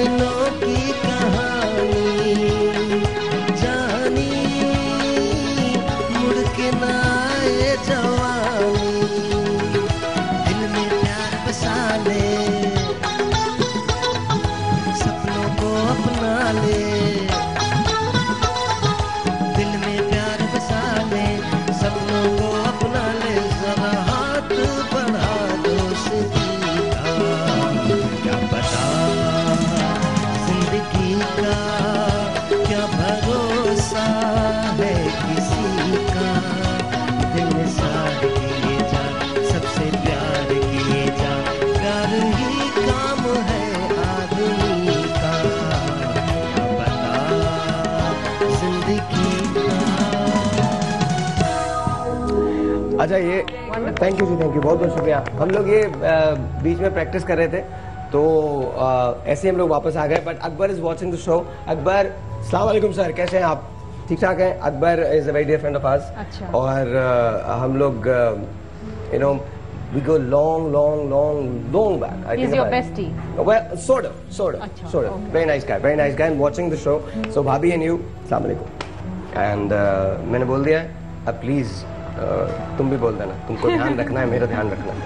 सपनों की कहानी जानी, मुड़ के ना आए जवानी, दिल में प्यार बसा ले, सपनों को अपना ले, दिल में प्यार बसा ले, सपनों को अपना ले, जरा हाथ बढ़ा दोस्ती का, क्या पता जिंदगी का क्या भरोसा है किसी का, दिल साथ किए जा, सबसे प्यार किए जा, प्यार ही काम है आदमी का, क्या पता जिंदगी का। अच्छा ये थैंक यू जी, थैंक यू, बहुत बहुत शुक्रिया। हम लोग ये बीच में प्रैक्टिस कर रहे थे तो ऐसे हम लोग वापस आ गए, but Akbar is watching the show. Akbar, अस्सलाम वालेकुम सर, कैसे हैं आप? ठीक ठाक हैं? Akbar is a very dear friend of ours. अच्छा। और हम लोग you know we go long long long long back. I He's your bestie? Well, sort of. अच्छा, Okay. Very nice guy, and watching the show. So भाभी and you, अस्सलाम वालेकुम। And मैंने बोल दिया है, अब प्लीज तुम भी बोल देना, तुमको ध्यान रखना है, मेरा ध्यान रखना है।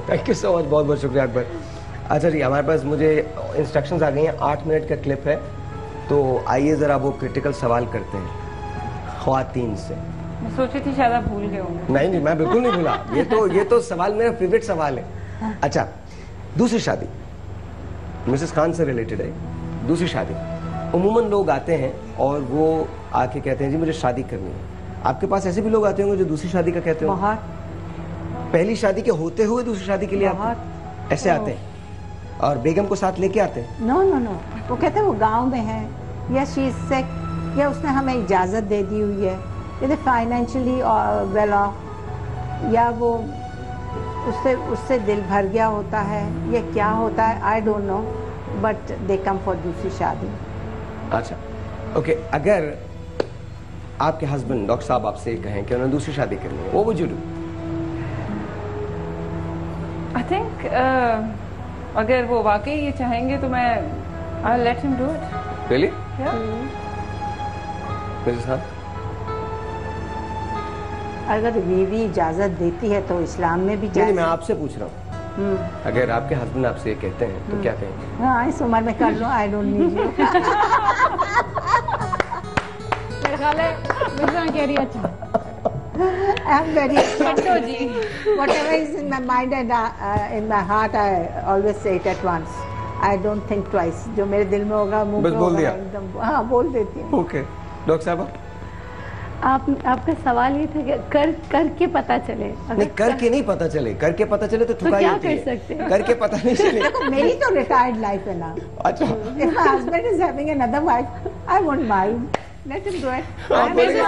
थैंक यू सो मच, बहुत बहुत शुक्रिया अकबर। अच्छा जी, हमारे पास मुझे इंस्ट्रक्शंस आ गई हैं, 8 मिनट का क्लिप है, तो आइए ज़रा वो क्रिटिकल सवाल करते हैं ख्वातीन से। मैं सोची थी शायद आप भूल गए होंगे। नहीं, मैं बिल्कुल नहीं भूला। ये तो सवाल मेरा फेवरेट सवाल है। अच्छा, दूसरी शादी मिसेस खान से रिलेटेड है। दूसरी शादी उमूमन लोग आते हैं और वो आके कहते हैं जी मुझे शादी करनी है। आपके पास ऐसे भी लोग आते होंगे जो दूसरी शादी का कहते हो? बहुत। पहली शादी के होते हुए दूसरी शादी के लिए आते, ऐसे आते हैं और बेगम को साथ लेके आते हैं? नो, वो कहते हैं वो गांव में है, या शी इज सिक, या उसने हमें इजाज़त दे दी हुई है, या फाइनेंशियली वेल ऑफ, या वो उससे दिल भर गया होता है, या क्या होता है, I don't know, but they come for दूसरी शादी। अच्छा, ओके। अगर आपके हस्बैंड डॉक्टर साहब आपसे कहें कि उन्होंने दूसरी शादी करनी है, वो would you do? I think अगर वो वाकई ये चाहेंगे तो मैं I let him do it. Really? या मिसेस खान, अगर बीवी इजाज़त देती है तो इस्लाम में भी नहीं, मैं आपसे पूछ रहा हूँ, अगर आपके हस्बैंड आपसे ये कहते हैं तो क्या कहेंगे? हाँ, इस उम्र में कर लो, आई डोंट नीड यू। मेरा ख्याल है मिर्जा कह रही है अच्छा। I'm very छट्टो ji. whatever is in my mind and in my heart, I always say it at once. I don't think twice. जो मेरे दिल में होगा मुंह बस पे बोल होगा, दिया। एकदम हाँ बोल देती हूँ। ओके, डॉक्टर साहब आपका सवाल ये था कि करके पता चले। नहीं, करके नहीं पता चले, करके पता चले तो ठुकाई क्या होती कर है। सकते हैं? करके पता नहीं चले। देखो मेरी तो रिटायर्ड लाइफ है ना। अच्छा, If my husband is having another wife, I won't mind. Let him do it. आप बोलेंगे,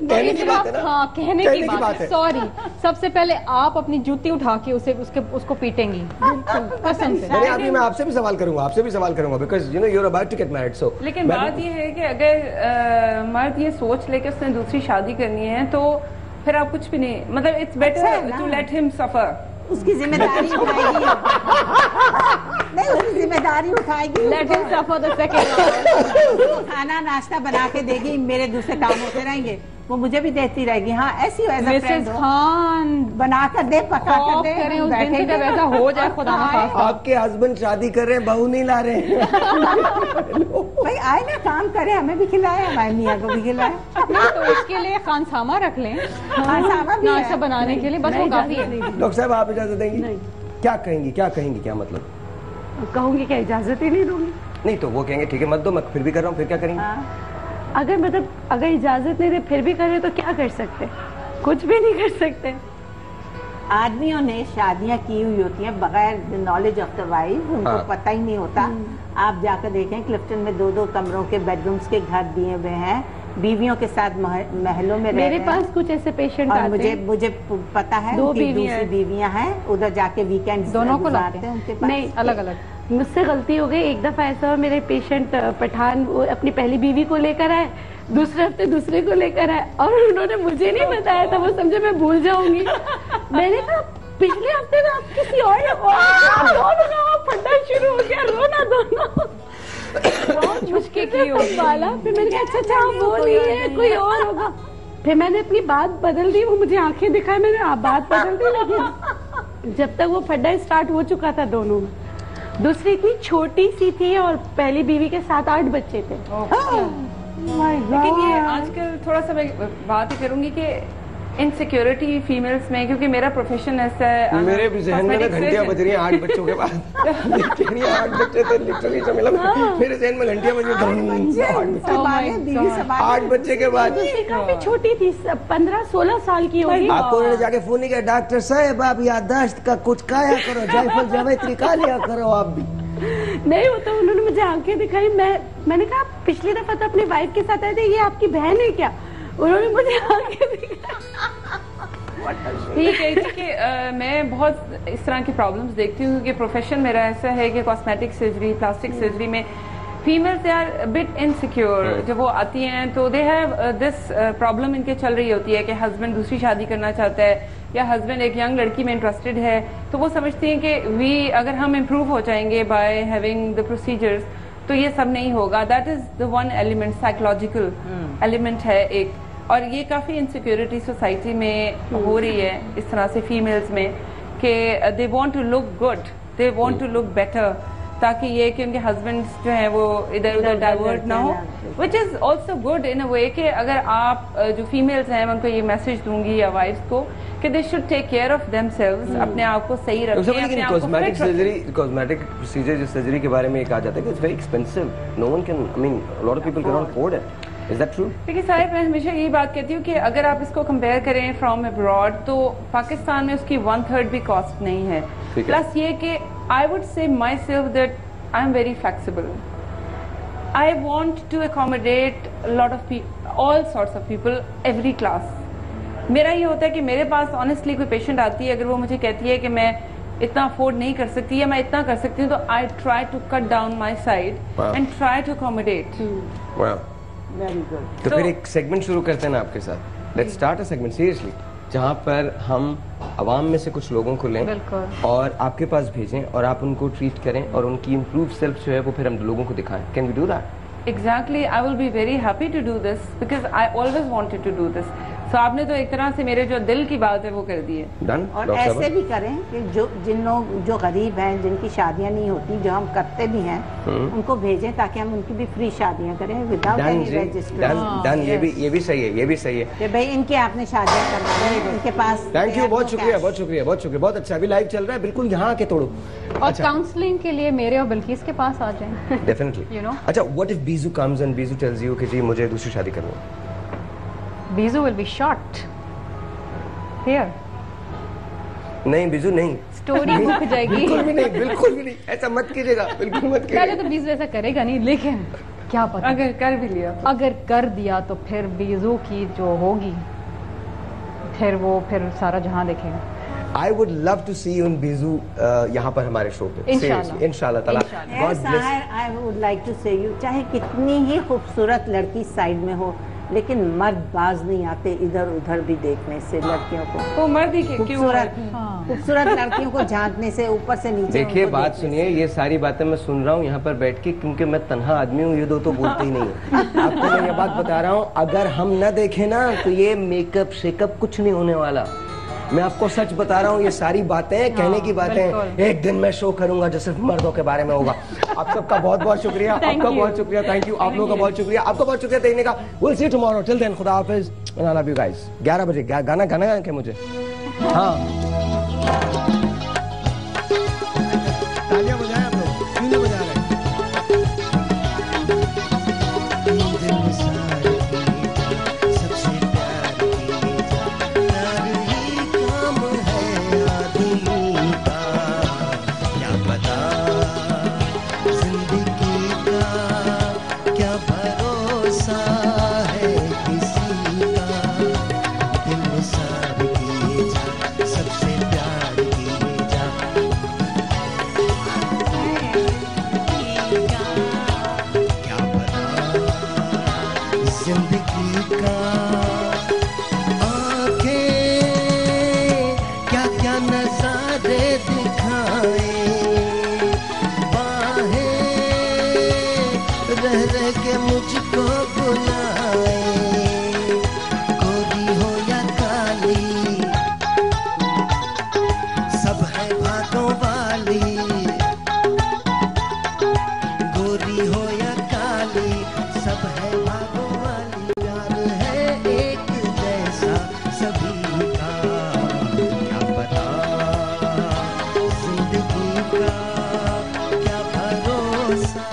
कहने की बात है ना? हाँ, कहने की बात है। सॉरी, सबसे पहले आप अपनी जूती उठा के उसको पीटेंगी, कसम से। नहीं, अभी मैं आपसे भी सवाल करूंगा, because you know you are about to get married. So लेकिन बात ये है कि अगर मर्द ये सोच लेकर उसने दूसरी शादी करनी है तो फिर आप कुछ भी नहीं, मतलब it's better to let him suffer. उसकी जिम्मेदारी उठाएगी। नहीं, उसकी जिम्मेदारी उठाएगी। Let him suffer the second. खाना नाश्ता बना के देगी, मेरे दूसरे काम होते रहेंगे, वो मुझे भी देती रहेगी। हाँ, ऐसी मिसेस खान बना कर दे, पका कर दे, करें उस दिन से जब ऐसा हो जाए, खुदा ना खास्ता। आपके हस्बैंड शादी कर रहे हैं, बहू नहीं ला रहे हैं। भाई आए ना, काम करे, हमें भी खिलाए, हमारे मियाँ को भी खिलाए। नहीं तो उसके लिए खानसामा रख लें, खानसामा भी नाश्ता बनाने के लिए, बस वो काफी है। डॉक्टर साहब आप इजाजत देंगी? क्या कहेंगी, क्या मतलब? कहूंगी क्या इजाजत ही नहीं दूंगी? नहीं तो वो कहेंगे ठीक है मत दो, मैं फिर भी कर रहा हूँ, फिर क्या करेंगे? अगर इजाजत नहीं दे फिर भी करे तो क्या कर सकते? कुछ भी नहीं कर सकते। आदमियों ने शादियां की हुई होती हैं बगैर नॉलेज ऑफ द वाइफ, उनको पता ही नहीं होता। आप जाकर देखें, क्लिफ्टन में 2-2 कमरों के बेडरूम्स के घर दिए हुए हैं, बीवियों के साथ महलों में रह रहे हैं। मेरे पास कुछ ऐसे पेशेंट और आते हैं, मुझे पता है उनकी दूसरी बीवियां हैं, उधर जाके वीकेंड दोनों को लाते हैं उनके पास। नहीं अलग अलग। मुझसे गलती हो गई। एक दफा ऐसा हुआ, मेरे पेशेंट पठान वो अपनी पहली बीवी को लेकर आए, दूसरे हफ्ते दूसरे को लेकर आए और उन्होंने मुझे नहीं बताया था, वो समझे मैं भूल जाऊंगी। मैंने कहा पिछले हफ्ते में आप किसी और फटना शुरू हो गया, रोना दोनों। लड़की होगी। वाला फिर मैंने कहा अच्छा अच्छा वो नहीं है कोई और होगा। फिर मैंने अपनी बात बदल दी, वो मुझे आंखें दिखाई, मैंने बात बदल दी, लेकिन जब तक वो फड्डा स्टार्ट हो चुका था दोनों में। दूसरी इतनी छोटी सी थी और पहली बीवी के 7-8 बच्चे थे। लेकिन ये आजकल थोड़ा सा मैं बात ही करूंगी कि इनसिक्योरिटी फीमेल्स में, क्योंकि मेरा प्रोफेशन ऐसा है। मेरे भी जहन में ना घंटियां बज रही हैं 8 बच्चों के बाद। 8 बच्चे थे लिटरली शमीला, मेरे जहन में घंटियां बज रही हैं 8 बच्चे के बाद। काफी छोटी थी, 15-16 साल की होगी। आपको उन्होंने जाके फोन नहीं किया, डॉक्टर साहब आप याददाश्त का कुछ खाया करो, जायफल जावित्री खा लिया करो आप भी। नहीं, वो तो उन्होंने मुझे आंखें दिखाई, मैंने कहा पिछली दफा तो अपनी वाइफ के साथ आए थे, ये आपकी बहन है क्या? उन्होंने मुझे आंखें दिखाई। ठीक है, क्योंकि मैं बहुत इस तरह की प्रॉब्लम्स देखती हूँ, क्योंकि प्रोफेशन मेरा ऐसा है कि कॉस्मेटिक सर्जरी, प्लास्टिक सर्जरी में females they are bit insecure. जब वो आती हैं तो दे हैव दिस प्रॉब्लम इनके चल रही होती है कि हस्बैंड दूसरी शादी करना चाहता है या हस्बैंड एक यंग लड़की में इंटरेस्टेड है, तो वो समझती हैं कि अगर हम इम्प्रूव हो जाएंगे बाय हैविंग द प्रोसीजर्स तो ये सब नहीं होगा। That is the one element, psychological element है एक। और ये काफी इनसिक्योरिटी सोसाइटी में हो रही है इस तरह से फीमेल्स में कि they want to look good, they want to look better, ताकि ये कि उनके हस्बैंड्स जो हैं वो इधर उधर डाइवर्ट ना हो, which is also good in a way कि अगर आप जो फीमेल्स हैं मैं उनको ये मैसेज दूंगी या वाइफ्स को कि they should take care of themselves, अपने आप को सही रखें, अपने आप को कॉस्मेटिक फिट रखें। सर्जरी, कॉस्मेटिक प्रोसीजर जो सर्जरी के बारे में कहा जाता है कि it's very expensive, no one can, I mean lot of people can not afford it. Is that true? देखिए साहिब, मैं हमेशा यही बात कहती हूँ कि अगर आप इसको कंपेयर करें फ्रॉम अब्रॉड तो पाकिस्तान में उसकी 1/3 भी कॉस्ट नहीं है। प्लस ये कि I would say myself that I am very flexible, I want to accommodate lot of all sorts of people, every class. मेरा ये होता है कि मेरे पास ऑनेस्टली कोई पेशेंट आती है, अगर वो मुझे कहती है कि मैं इतना अफोर्ड नहीं कर सकती या मैं इतना कर सकती हूँ, तो I try to cut down my side and try to accommodate. तो फिर एक सेगमेंट शुरू करते हैं ना आपके साथ। Let's start a segment seriously, जहाँ पर हम आवाम में से कुछ लोगों को लें और आपके पास भेजें और आप उनको ट्रीट करें और उनकी इम्प्रूव सेल्फ जो है वो फिर हम लोगों को दिखाएं। Can we do that? Exactly, I will be very happy to do this because I always wanted to do this. So आपने तो एक तरह से मेरे जो दिल की बात है वो कर दी है। Done? और ऐसे भी करें कि जिन लोग जो गरीब हैं, जिनकी शादियां नहीं होती, जो हम करते भी हैं, उनको भेजें ताकि हम उनकी भी फ्री शादियां करें विदाउट एनी रजिस्ट्रेशन। डन, ये भी सही है, ये भी सही है कि भाई इनके आपने शादियां करवाई, इनके पास। थैंक यू, बहुत शुक्रिया, बहुत शुक्रिया, बहुत शुक्रिया, बहुत अच्छा। अभी लाइव चल रहा है, बिल्कुल यहाँ आके तोड़ो। और काउंसलिंग के लिए मेरे और बिल्किस के पास आ जाएं। Definitely, You know? अच्छा, what if Biju comes and Biju tells you कि जी मुझे दूसरी शादी करनी है? Bizu will be shot here. नहीं बीजू नहीं, स्टोरी रुक जाएगी। बिल्कुल भी नहीं, बिल्कुल भी नहीं, ऐसा मत कीजिएगा, बिल्कुल मत पहले कीजिएगा। तो बीजू ऐसा करेगा नहीं, लेकिन क्या पता अगर कर भी लिया तो। अगर कर दिया तो फिर बीजू की जो होगी फिर सारा जहां देखेगा। I would love to see you in Biju यहाँ पर हमारे शो पे। इंशाल्लाह। इंशाल्लाह ताला। God bless. I would like to say you, चाहे कितनी ही खूबसूरत लड़की साइड में हो, लेकिन मर्द बाज नहीं आते इधर उधर भी देखने से लड़कियों को। वो मर्द ही क्यों खूबसूरत लड़कियों को झांकने से, ऊपर से नीचे। देखिए उनको बात देखने सुनिए, ये सारी बातें मैं सुन रहा हूँ यहाँ पर बैठ के, क्योंकि मैं तन्हा आदमी हूँ, ये दो तो बोलते ही नहीं है। आपको मैं ये बात बता रहा हूँ, अगर हम न देखें ना तो ये मेकअप शेकअप कुछ नहीं होने वाला। मैं आपको सच बता रहा हूँ, ये सारी बातें कहने की बातें, एक दिन मैं शो करूंगा जो सिर्फ मर्दों के बारे में होगा। आप सबका बहुत बहुत शुक्रिया, आपका बहुत शुक्रिया, थैंक यू, आप लोगों का बहुत शुक्रिया, आपका बहुत शुक्रिया देखने का। Will see you tomorrow, till then खुदा हाफिज, आई लव यू गाइस। 11 बजे गाना गाना के मुझे, हाँ तालियां बजाएं आप लोग, क्यों नहीं बजा रहे? सबसे सब है भागों वाली, प्यार है एक जैसा सभी का, क्या पता जिंदगी का क्या भरोसा।